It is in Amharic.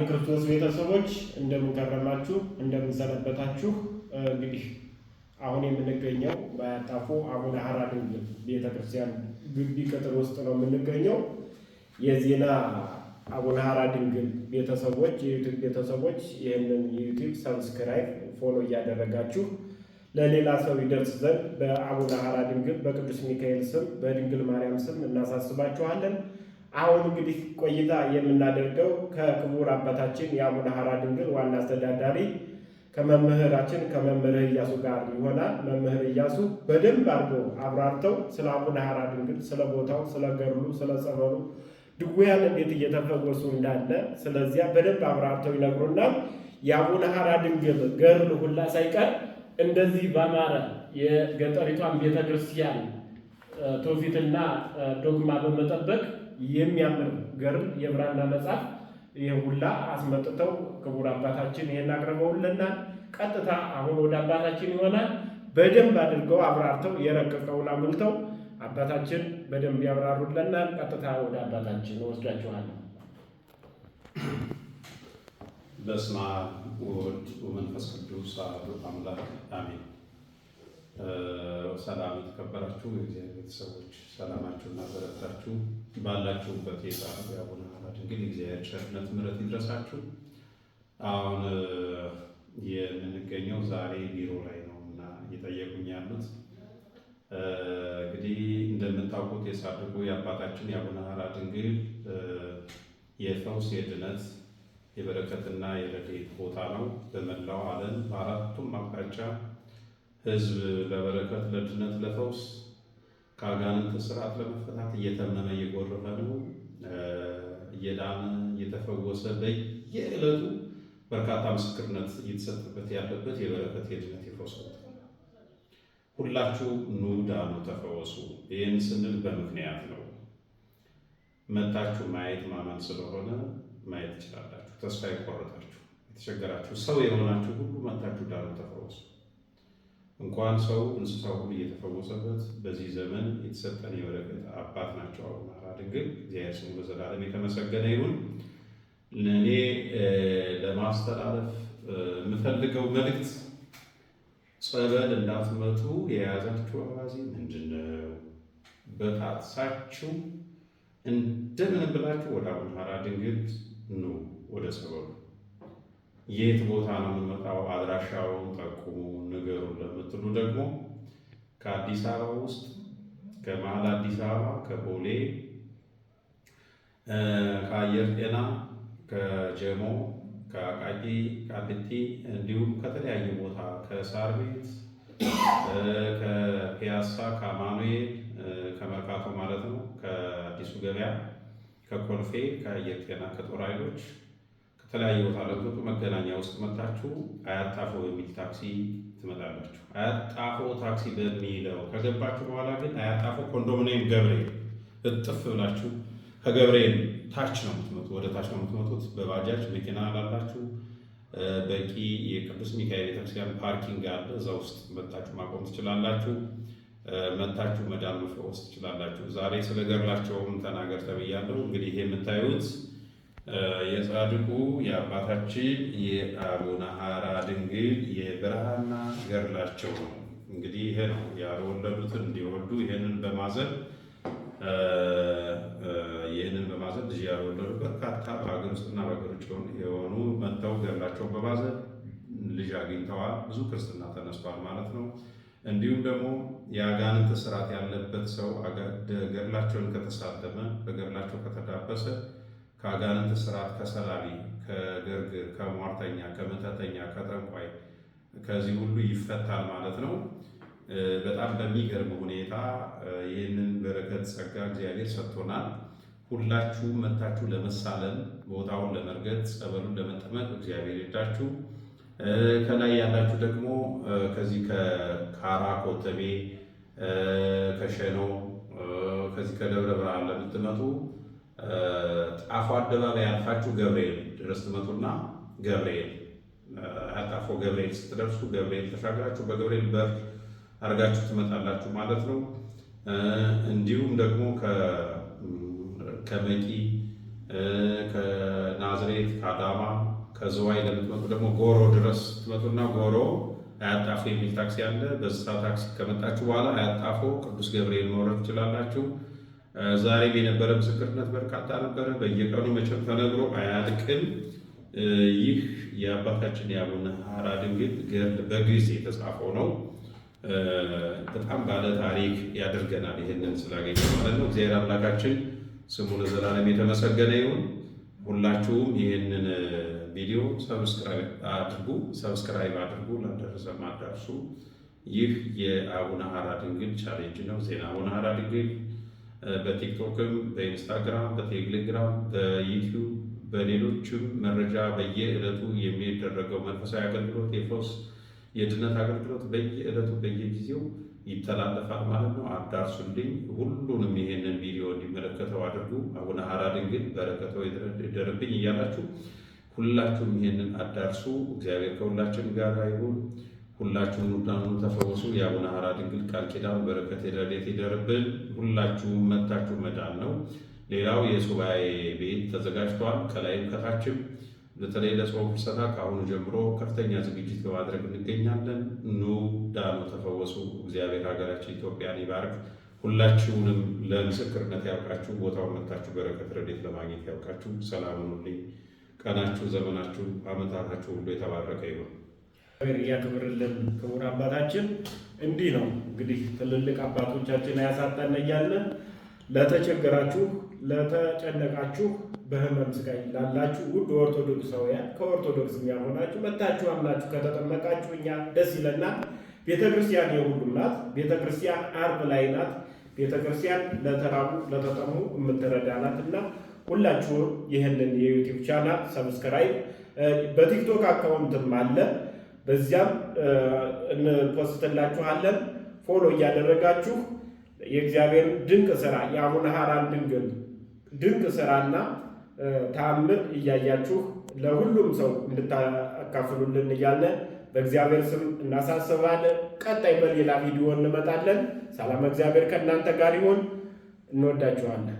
ክርስቶስ ቤተሰቦች እንደምን ከረማችሁ እንደምን ሰነበታችሁ። እንግዲህ አሁን የምንገኘው በአያጣፎ አቡነ ሐራ ድንግል ቤተክርስቲያን ግቢ ቅጥር ውስጥ ነው የምንገኘው። የዜና አቡነ ሐራ ድንግል ቤተሰቦች የዩቲዩብ ቤተሰቦች ይህንን ዩቲዩብ ሰብስክራይብ ፎሎ እያደረጋችሁ ለሌላ ሰው ይደርስ ዘንድ በአቡነ ሐራ ድንግል በቅዱስ ሚካኤል ስም በድንግል ማርያም ስም እናሳስባችኋለን። አሁን እንግዲህ ቆይታ የምናደርገው ከክቡር አባታችን የአቡነ ሐራ ድንግል ዋና አስተዳዳሪ ከመምህራችን ከመምህር ኢያሱ ጋር ይሆናል። መምህር ኢያሱ በደንብ አድርገው አብራርተው ስለ አቡነ ሐራ ድንግል፣ ስለ ቦታው፣ ስለ ገድሉ፣ ስለ ጸበሉ፣ ድውያን እንዴት እየተፈወሱ እንዳለ ስለዚያ በደንብ አብራርተው ይነግሩናል። የአቡነ ሐራ ድንግል ገድል ሁላ ሳይቀር እንደዚህ በአማረ የገጠሪቷን ቤተክርስቲያን ትውፊትና ዶግማ በመጠበቅ የሚያምር ገድል የብራና መጽሐፍ ይህ ሁላ አስመጥተው ክቡር አባታችን ይሄን አቅርበውልናል። ቀጥታ አሁን ወደ አባታችን ይሆናል። በደንብ አድርገው አብራርተው የረቀቀውን አጉልተው አባታችን በደንብ ያብራሩልናል። ቀጥታ ወደ አባታችን ወስዳችኋለሁ። በስመ አብ ወወልድ ወመንፈስ ቅዱስ አሐዱ አምላክ አሜን። ሰላም የተከበራችሁ የእግዚአብሔር ቤተሰቦች ሰላማችሁና በረከታችሁ ባላችሁበት የጻፉ የአቡነ ሐራ ድንግል የእግዚአብሔር ቸርነት ምሕረት ይድረሳችሁ። አሁን የምንገኘው ዛሬ ቢሮ ላይ ነው እና እየጠየቁኝ ያሉት እንግዲህ እንደምታውቁት የጻድቁ የአባታችን የአቡነ ሐራ ድንግል የፈውስ የድነት የበረከትና የረድኤት ቦታ ነው። በመላው ዓለም በአራቱም አቅጣጫ ሕዝብ ለበረከት፣ ለድነት፣ ለፈውስ ከአጋንንት ስርዓት ለመፈታት እየተመመ እየጎረፈ ነው። እየዳነ እየተፈወሰ በየዕለቱ በርካታ ምስክርነት እየተሰጠበት ያለበት የበረከት የድነት የፈውስ ቦታ ነው። ሁላችሁ ኑ ዳኑ፣ ተፈወሱ። ይህን ስንል በምክንያት ነው። መታችሁ ማየት ማመን ስለሆነ ማየት ትችላላችሁ። ተስፋ የቆረጣችሁ የተቸገራችሁ ሰው የሆናችሁ ሁሉ መታችሁ ዳኑ፣ ተፈወሱ። እንኳን ሰው እንስሳ ሁሉ እየተፈወሰበት በዚህ ዘመን የተሰጠን የበረከት አባት ናቸው አቡነ ሐራ ድንግል። እግዚአብሔር ስሙ ለዘላለም የተመሰገነ ይሁን። እኔ ለማስተላለፍ የምፈልገው መልእክት ጸበል እንዳትመጡ የያዛችሁ አባዜ ምንድን ነው? በጣትሳችሁ እንደምን ብላችሁ ወደ አቡነ ሐራ ድንግል ኑ፣ ወደ ጸበሉ። የት ቦታ ነው የምንመጣው? አድራሻውን ጠቁሙ፣ ንገሩን ለምትሉ ደግሞ ከአዲስ አበባ ውስጥ ከመሀል አዲስ አበባ ከቦሌ፣ ከአየር ጤና፣ ከጀሞ፣ ከአቃቂ ቃሊቲ እንዲሁም ከተለያዩ ቦታ ከሳር ቤት፣ ከፒያሳ፣ ከአማኑኤል፣ ከመርካቶ ማለት ነው፣ ከአዲሱ ገበያ፣ ከኮልፌ፣ ከአየር ጤና፣ ከጦር ኃይሎች ከተለያየ ቦታ ለምትመጡ መገናኛ ውስጥ መታችሁ አያጣፎ የሚል ታክሲ ትመጣላችሁ። አያጣፎ ታክሲ በሚለው ከገባችሁ በኋላ ግን አያጣፎ ኮንዶሚኒየም ገብርኤል እጥፍ ብላችሁ ከገብርኤል ታች ነው የምትመጡ፣ ወደ ታች ነው የምትመጡት። በባጃጅ መኪና ላላችሁ በቂ የቅዱስ ሚካኤል ቤተክርስቲያን ፓርኪንግ አለ። እዛ ውስጥ መታችሁ ማቆም ትችላላችሁ። መታችሁ መዳን መፈወስ ትችላላችሁ። ዛሬ ስለ ገድላቸውም ተናገር ተብያለሁ። እንግዲህ ይሄ የምታዩት የጻድቁ የአባታችን የአቡነ ሐራ ድንግል የብራና ገድላቸው ነው። እንግዲህ ይሄ ነው ያልወለዱትን እንዲወልዱ ይሄንን በማዘን ልጅ ያልወለዱ በርካታ በሀገር ውስጥና በሀገር ውጭ የሆኑ መጥተው ገድላቸውን በማዘን ልጅ አግኝተዋል። ብዙ ክርስትና ተነስቷል ማለት ነው። እንዲሁም ደግሞ የአጋንንት ስርዓት ያለበት ሰው ገድላቸውን ከተሳተመ በገድላቸው ከተዳበሰ ከአጋንንት ስርዓት ከሰላቢ፣ ከግርግር፣ ከሟርተኛ፣ ከመተተኛ፣ ከጠንቋይ ከዚህ ሁሉ ይፈታል ማለት ነው። በጣም በሚገርም ሁኔታ ይህንን በረከት ጸጋ እግዚአብሔር ሰጥቶናል። ሁላችሁም መታችሁ ለመሳለም ቦታውን ለመርገጥ ጸበሉን ለመጠመቅ እግዚአብሔር ይርዳችሁ። ከላይ ያላችሁ ደግሞ ከዚህ ከካራ ኮተቤ፣ ከሸኖ፣ ከዚህ ከደብረ ብርሃን ለምትመጡ ጣፎ አደባባይ አልፋችሁ ገብርኤል ድረስ ትመጡና ገብርኤል አጣፎ ገብርኤል ስትደርሱ ገብርኤል ተሻግራችሁ በገብርኤል በር አድርጋችሁ ትመጣላችሁ ማለት ነው። እንዲሁም ደግሞ ከመቂ ከናዝሬት ከአዳማ ከዝዋይ ለምትመጡ ደግሞ ጎሮ ድረስ ትመጡና ጎሮ አያጣፎ የሚል ታክሲ አለ። በዛ ታክሲ ከመጣችሁ በኋላ አያጣፎ ቅዱስ ገብርኤል መውረድ ትችላላችሁ። ዛሬም የነበረ ምስክርነት በርካታ ነበረ። በየቀኑ መቼም ተነግሮ አያልቅም። ይህ የአባታችን የአቡነ ሐራ ድንግል ገድል በግዕዝ የተጻፈው ነው። በጣም ባለ ታሪክ ያደርገናል። ይህንን ስላገኘ ማለት ነው። እግዚአብሔር አምላካችን ስሙ ለዘላለም የተመሰገነ ይሁን። ሁላችሁም ይህንን ቪዲዮ ሰብስክራይብ አድርጉ፣ ለደረሰም አዳርሱ። ይህ የአቡነ ሐራ ድንግል ቻሌንጅ ነው። ዜና አቡነ ሐራ ድንግል በቲክቶክም፣ በኢንስታግራም፣ በቴሌግራም፣ በዩቲዩብ፣ በሌሎችም መረጃ በየዕለቱ የሚደረገው መንፈሳዊ አገልግሎት የፈውስ የድነት አገልግሎት በየዕለቱ በየጊዜው ይተላለፋል ማለት ነው። አዳርሱልኝ። ሁሉንም ይሄንን ቪዲዮ እንዲመለከተው አድርጉ። አቡነ ሐራ ድንግል በረከተው ይደርብኝ እያላችሁ ሁላችሁም ይሄንን አዳርሱ። እግዚአብሔር ከሁላችን ጋር ይሁን። ሁላችሁም ኑዳኑ ተፈወሱ። የአቡነ ሐራ ድንግል ቃል ኪዳን በረከት ረድኤት ይደርብን። ሁላችሁም መታችሁ መዳን ነው። ሌላው የሱባኤ ቤት ተዘጋጅቷል። ከላይም ከታችም በተለይ ለጾም ፍልሰታ ከአሁኑ ጀምሮ ከፍተኛ ዝግጅት በማድረግ እንገኛለን። ኑ ዳኑ፣ ተፈወሱ። እግዚአብሔር ሀገራችን ኢትዮጵያን ይባርክ። ሁላችሁንም ለምስክርነት ያብቃችሁ። ቦታውን መታችሁ በረከት ረድኤት ለማግኘት ያብቃችሁ። ሰላም ሁኑልኝ። ቀናችሁ፣ ዘመናችሁ፣ ዓመታታችሁ ሁሉ የተባረከ ይሁን። ያክብርልን። ክቡር አባታችን እንዲህ ነው እንግዲህ ትልልቅ አባቶቻችን አያሳጣን እያለን ለተቸገራችሁ፣ ለተጨነቃችሁ፣ በህመም ስቃይ ላላችሁ ውድ ኦርቶዶክሳውያን ከኦርቶዶክስም ያልሆናችሁ መታችሁ አምናችሁ ከተጠመቃችሁ እኛ ደስ ይለናል። ቤተክርስቲያን የሁሉም ናት። ቤተክርስቲያን አርብ ላይ ናት። ቤተክርስቲያን ለተራቡ ለተጠሙ የምትረዳ ናት እና ሁላችሁም ይህንን የዩቲዩብ ቻናል ሰብስክራይብ፣ በቲክቶክ አካውንትም አለ፣ በዚያም እንፖስትላችኋለን። ፎሎ እያደረጋችሁ የእግዚአብሔር ድንቅ ስራ የአቡነ ሐራን ድንግል ድንቅ ስራና ተአምር እያያችሁ ለሁሉም ሰው እንድታካፍሉልን እያለ በእግዚአብሔር ስም እናሳስባለን። ቀጣይ በሌላ ቪዲዮ እንመጣለን። ሰላም እግዚአብሔር ከእናንተ ጋር ይሁን። እንወዳችኋለን።